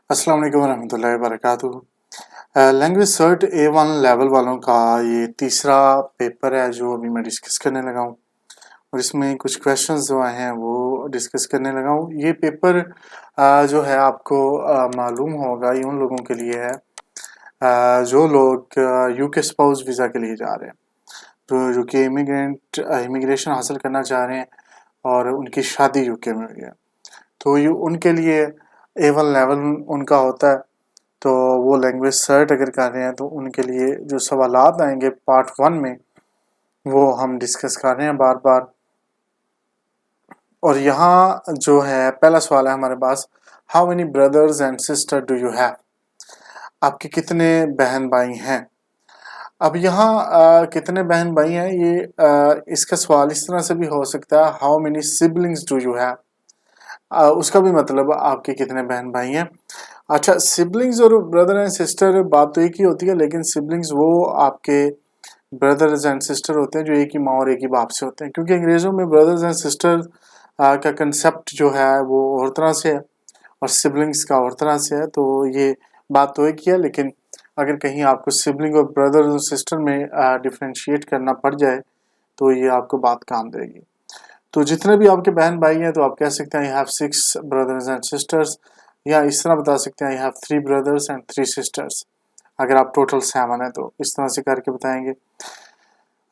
अस्सलाम वालेकुम रहमतुल्लाहि वबरकातुहू। लैंग्वेज सर्ट A1 लेवल वालों का ये तीसरा पेपर है जो अभी मैं डिस्कस करने लगा हूँ, और इसमें कुछ क्वेश्चंस जो आए हैं वो डिस्कस करने लगा हूँ। ये पेपर जो है आपको मालूम होगा, ये उन लोगों के लिए है जो लोग यूके स्पाउस वीज़ा के लिए जा रहे हैं, तो यूके इमिग्रेशन हासिल करना चाह रहे हैं और उनकी शादी यूके में हुई है, तो ये उनके लिए A1 लेवल उनका होता है। तो वो लैंग्वेज सर्ट अगर कर रहे हैं तो उनके लिए जो सवालात आएंगे पार्ट 1 में वो हम डिस्कस कर रहे हैं बार बार। और यहाँ जो है पहला सवाल है हमारे पास, how many brothers and sister do you have? आपके कितने बहन भाई हैं? अब यहाँ कितने बहन भाई हैं, ये इसका सवाल इस तरह से भी हो सकता है, how many siblings do you have? उसका भी मतलब आपके कितने बहन भाई हैं। अच्छा, सिबलिंग्स और ब्रदर एंड सिस्टर बात तो एक ही होती है, लेकिन सिबलिंग्स वो आपके ब्रदर्स एंड सिस्टर होते हैं जो एक ही माँ और एक ही बाप से होते हैं, क्योंकि अंग्रेज़ों में ब्रदर्स एंड सिस्टर का कंसेप्ट जो है वो और तरह से है और सिबलिंग्स का और तरह से है। तो ये बात तो एक ही है, लेकिन अगर कहीं आपको सिबलिंग और ब्रदर और सिस्टर में डिफ्रेंशिएट करना पड़ जाए तो ये आपको बात काम देगी। तो जितने भी आपके बहन भाई हैं तो आप कह सकते हैं I have 6 brothers and sisters, या इस तरह बता सकते हैं I have 3 brothers and 3 sisters. अगर आप टोटल 7 है तो इस तरह से करके बताएंगे।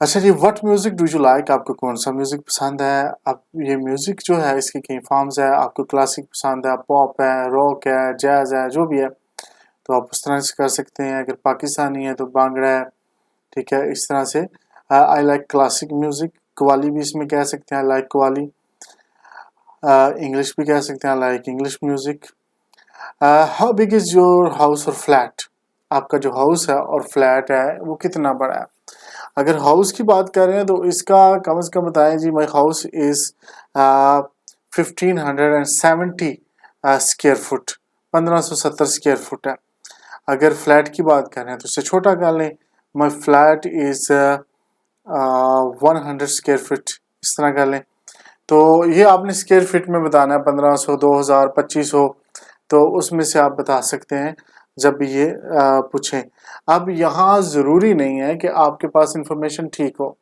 अच्छा जी, what music do you like? आपको कौन सा म्यूजिक पसंद है? अब ये म्यूजिक जो है इसकी कई फॉर्म्स है, आपको क्लासिक पसंद है, पॉप है, रॉक है, जैज है, जो भी है तो आप उस तरह से कर सकते हैं। अगर पाकिस्तानी है तो बांगड़ा है, ठीक है, इस तरह से। I like classic music, qawwali भी इसमें कह सकते हैं, लाइक कव्वाली। इंग्लिश भी कह सकते हैं, like English music. How big is your house और फ्लैट? आपका जो हाउस है और फ्लैट है वो कितना बड़ा है? अगर हाउस की बात कर रहे हैं तो इसका कम से कम बताएं जी, my house is 1570 square foot, 1570 square foot है। अगर फ्लैट की बात कर रहे हैं तो इससे छोटा कर लें, माई फ्लैट इज 100 स्क्वायर फुट, इस तरह कर लें। तो ये आपने स्क्वायर फीट में बताना है, 1500, 2000, 2500, तो उसमें से आप बता सकते हैं जब भी ये पूछें। अब यहाँ ज़रूरी नहीं है कि आपके पास इंफॉर्मेशन ठीक हो।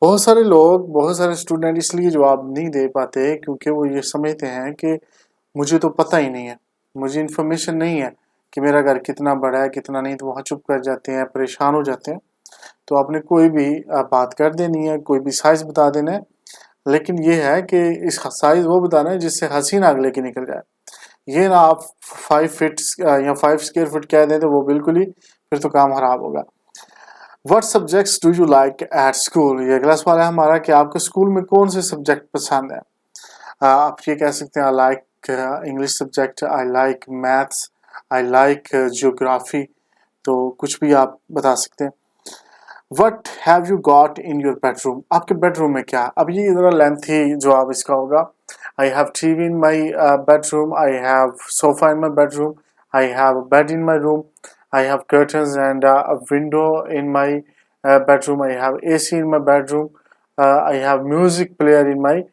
बहुत सारे लोग, बहुत सारे स्टूडेंट इसलिए जवाब नहीं दे पाते क्योंकि वो ये समझते हैं कि मुझे तो पता ही नहीं है, मुझे इन्फॉर्मेशन नहीं है कि मेरा घर कितना बड़ा है कितना नहीं, तो वहाँ चुप कर जाते हैं, परेशान हो जाते हैं। तो आपने कोई भी बात कर देनी है, कोई भी साइज़ बता देना है, लेकिन ये है कि इस साइज़ वो बताना है जिससे हंसी ना अगले की निकल जाए। ये ना आप 5 फीट या 5 स्क्वायर फुट कह दें तो वो बिल्कुल ही फिर तो काम खराब होगा। What subjects do you like at school? ये अगला सवाल है हमारा कि आपको स्कूल में कौन से सब्जेक्ट पसंद है। आप ये कह सकते हैं I like English subject, I like maths, I like geography, तो कुछ भी आप बता सकते हैं। What have you got in your bedroom? आपके बेडरूम में क्या? अब ये ज़रा लेंथी जवाब इसका होगा। I have TV in my bedroom, I have sofa in my bedroom, I have bed in my room, I have curtains and a window in my bedroom, I have AC in my bedroom, I have music player in my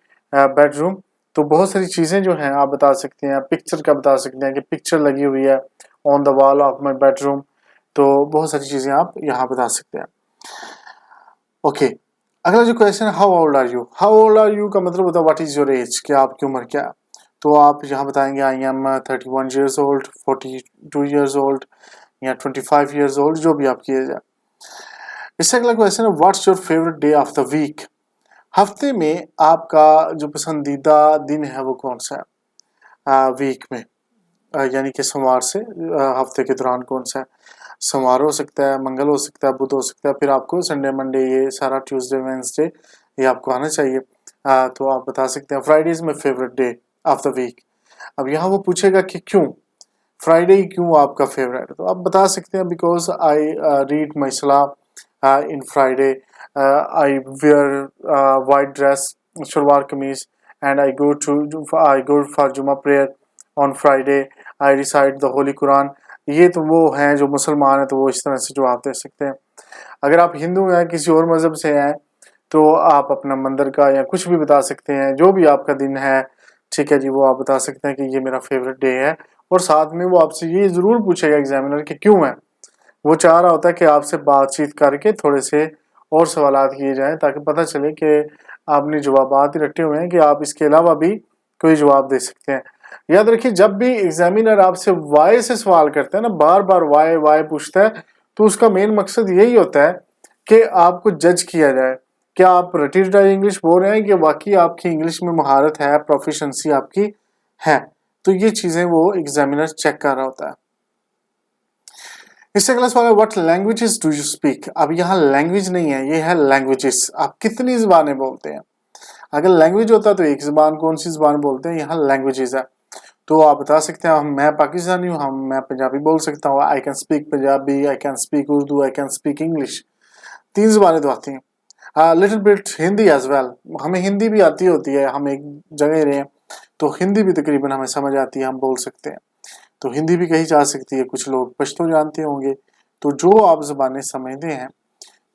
bedroom। तो बहुत सारी चीज़ें जो हैं आप बता सकते हैं। पिक्चर का बता सकते हैं कि पिक्चर लगी हुई है on the wall of my bedroom, तो बहुत सारी चीज़ें आप यहाँ बता सकते हैं। ओके, अगला जो क्वेश्चन है, how old are you? How old are you का मतलब होता है व्हाट इज योर एज, कि आपकी उम्र क्या है। तो आप यहाँ बताएंगे I am 31 years old, 42 years old या 25 ईयर्स ओल्ड, जो भी आपकी एज है। इससे अगला क्वेश्चन है what's your favourite day of the week? हफ्ते में आपका जो पसंदीदा दिन है वो कौन सा है वीक में, यानी कि सोमवार से हफ्ते के दौरान कौन सा है। सोमवार हो सकता है, मंगल हो सकता है, बुध हो सकता है, फिर आपको संडे मंडे ये सारा ट्यूसडे वेडनेसडे ये आपको आना चाहिए। तो आप बता सकते हैं Friday is my favourite day of the week. अब यहाँ वो पूछेगा कि क्यों फ्राइडे ही क्यों आपका फेवरेट है, तो आप बता सकते हैं बिकॉज आई रीड माई सलाह इन फ्राइडे, आई वेयर वाइट ड्रेस, शलवार कमीज, एंड आई गो फॉर जुमा prayer on Friday, I recite the Holi Quran. ये तो वो हैं जो मुसलमान हैं, तो वो इस तरह से जवाब दे सकते हैं। अगर आप हिंदू हैं, किसी और मज़हब से हैं, तो आप अपना मंदिर का या कुछ भी बता सकते हैं, जो भी आपका दिन है, ठीक है जी, वो आप बता सकते हैं कि ये मेरा फेवरेट डे है اور ساتھ میں وہ آپ سے یہ ضرور پوچھے گا ایگزامینر کہ کیوں ہے. وہ چاہ رہا ہوتا ہے کہ آپ سے بات چیت کر کے تھوڑے سے اور سوالات کیے جائیں تاکہ پتہ چلے کہ آپ نے جوابات ہی رٹے ہوئے ہیں کہ آپ اس کے علاوہ بھی کوئی جواب دے سکتے ہیں. یاد رکھیے جب بھی ایگزامینر آپ سے وائی سے سوال کرتے ہیں نا، بار بار وائی پوچھتا ہے، تو اس کا مین مقصد یہی ہوتا ہے کہ آپ کو جج کیا جائے کیا آپ رٹی رٹائی انگلش بول رہے ہیں کہ واقعی آپ کی انگلش میں مہارت ہے، پروفیشنسی آپ کی ہے. تو یہ چیزیں وہ ایگزامینر چیک کر رہا ہوتا ہے. اس سے اگلا سوال ہے what languages do you speak. اب یہاں لینگویج نہیں ہے، یہ ہے لینگویجز. آپ کتنی زبانیں بولتے ہیں. اگر لینگویج ہوتا تو ایک زبان، کون سی زبان بولتے ہیں، یہاں لینگویجز ہے. تو آپ بتا سکتے ہیں میں پاکستانی ہوں، میں پنجابی بول سکتا ہوں. I can speak Punjabi, I can speak Urdu, I can speak English. 3 زبانیں تو آتی ہیں. Little bit Hindi as well. ہمیں ہندی بھی آتی ہوتی ہے، ہم ایک جگہ رہے ہیں تو ہندی بھی تقریباً ہمیں سمجھ آتی ہے، ہم بول سکتے ہیں. تو ہندی بھی کہی جا سکتی ہے. کچھ لوگ پشتو جانتے ہوں گے. تو جو آپ زبانیں سمجھتے ہیں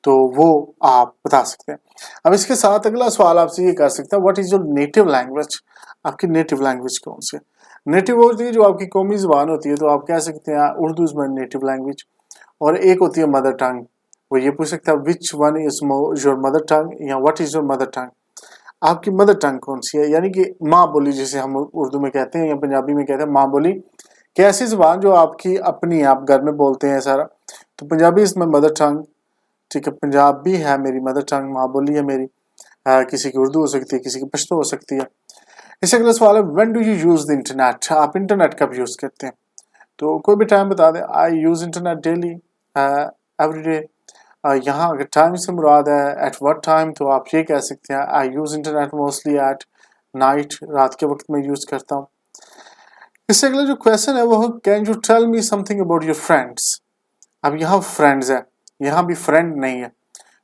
تو وہ آپ بتا سکتے ہیں. اب اس کے ساتھ اگلا سوال آپ سے یہ کر سکتا ہے what is your native language. آپ کی نیٹو لینگویج کون سی ہے. نیٹو ہوتی ہے جو آپ کی قومی زبان ہوتی ہے، تو آپ کہہ سکتے ہیں اردو از مائی نیٹو لینگویج. اور ایک ہوتی ہے مدر ٹنگ. وہ یہ پوچھ سکتا ہے which one is your mother tongue یا what is your mother tongue. آپ کی مدر ٹنگ کون سی ہے، یعنی کہ ماں بولی جسے ہم اردو میں کہتے ہیں یا پنجابی میں کہتے ہیں ماں بولی. کہ ایسی زبان جو آپ کی اپنی، آپ گھر میں بولتے ہیں سارا. تو پنجابی از مائی مدر ٹنگ. ٹھیک ہے، پنجابی ہے میری مدر ٹنگ، ماں بولی ہے میری. کسی کی اردو ہو سکتی ہے، کسی کی پشتو ہو سکتی ہے. اس سے اگلا سوال ہے when do you use the internet. آپ انٹرنیٹ کب یوز کرتے ہیں. تو کوئی بھی ٹائم بتا دیں. I use internet daily, every day. یہاں اگر ٹائم سے مراد ہے ایٹ وٹ ٹائم، تو آپ یہ کہہ سکتے ہیں I use internet mostly at night. رات کے وقت میں یوز کرتا ہوں. اس سے اگلا جو کویشچن ہے وہ can you tell me some thing about your friends. اب یہاں فرینڈز ہے، یہاں بھی فرینڈ نہیں ہے.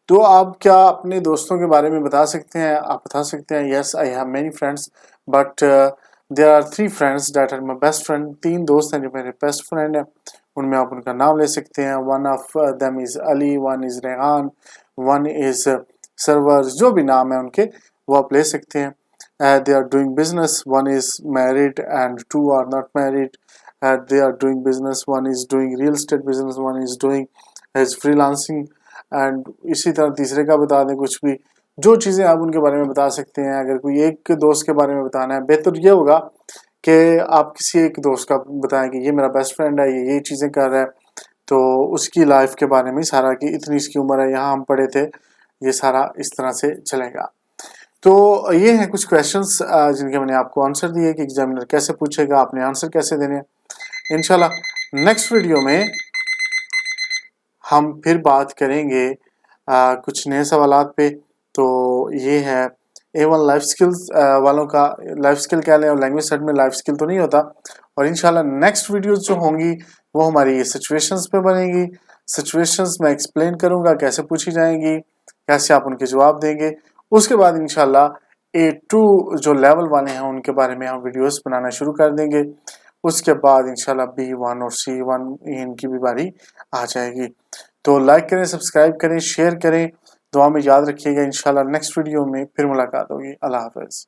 تو آپ کیا اپنے دوستوں کے بارے میں بتا سکتے ہیں. آپ بتا سکتے ہیں yes I have many friends but there are 3 friends that are my best friend. 3 دوست ہیں جو میرے بیسٹ فرینڈ ہیں. ان میں آپ ان کا نام لے سکتے ہیں. One of them is Ali, one is Rehan, one is Sarwar. جو بھی نام ہے ان کے وہ آپ لے سکتے ہیں. they are doing business. One is married and 2 are not married. They are doing business. One is doing real estate business. One is doing his freelancing. And اسی طرح تیسرے کا بتا دیں. کچھ بھی جو چیزیں آپ ان کے بارے میں بتا سکتے ہیں. اگر کوئی ایک دوست کے بارے میں بتانا ہے، بہتر یہ ہوگا کہ آپ کسی ایک دوست کا بتائیں کہ یہ میرا بیسٹ فرینڈ ہے، یہ چیزیں کر رہا ہے. تو اس کی لائف کے بارے میں سارا کہ اتنی اس کی عمر ہے، یہاں ہم پڑھے تھے، یہ سارا اس طرح سے چلے گا. تو یہ ہیں کچھ کویشچنس جن کے میں نے آپ کو آنسر دیے کہ ایگزامینر کیسے پوچھے گا، آپ نے آنسر کیسے دینے ہیں. انشاءاللہ نیکسٹ ویڈیو میں ہم پھر بات کریں گے کچھ نئے سوالات پہ. تو یہ ہے A1 لائف سکلز والوں کا. لائف سکل کہہ لیں، اور لینگویج سیٹ میں لائف سکل تو نہیں ہوتا. اور انشاءاللہ نیکسٹ ویڈیوز جو ہوں گی وہ ہماری سچویشنز پہ بنے گی. سچویشنز میں ایکسپلین کروں گا کیسے پوچھی جائیں گی، کیسے آپ ان کے جواب دیں گے. اس کے بعد انشاءاللہ A2 جو لیول والے ہیں ان کے بارے میں ہم ویڈیوز بنانا شروع کر دیں گے. اس کے بعد انشاءاللہ B1 اور C1 ان کی بھی باری آ جائے گی. تو لائک کریں، سبسکرائب کریں، شیئر کریں. دعا میں یاد رکھیے گا. انشاءاللہ نیکسٹ ویڈیو میں پھر ملاقات ہوگی. اللہ حافظ.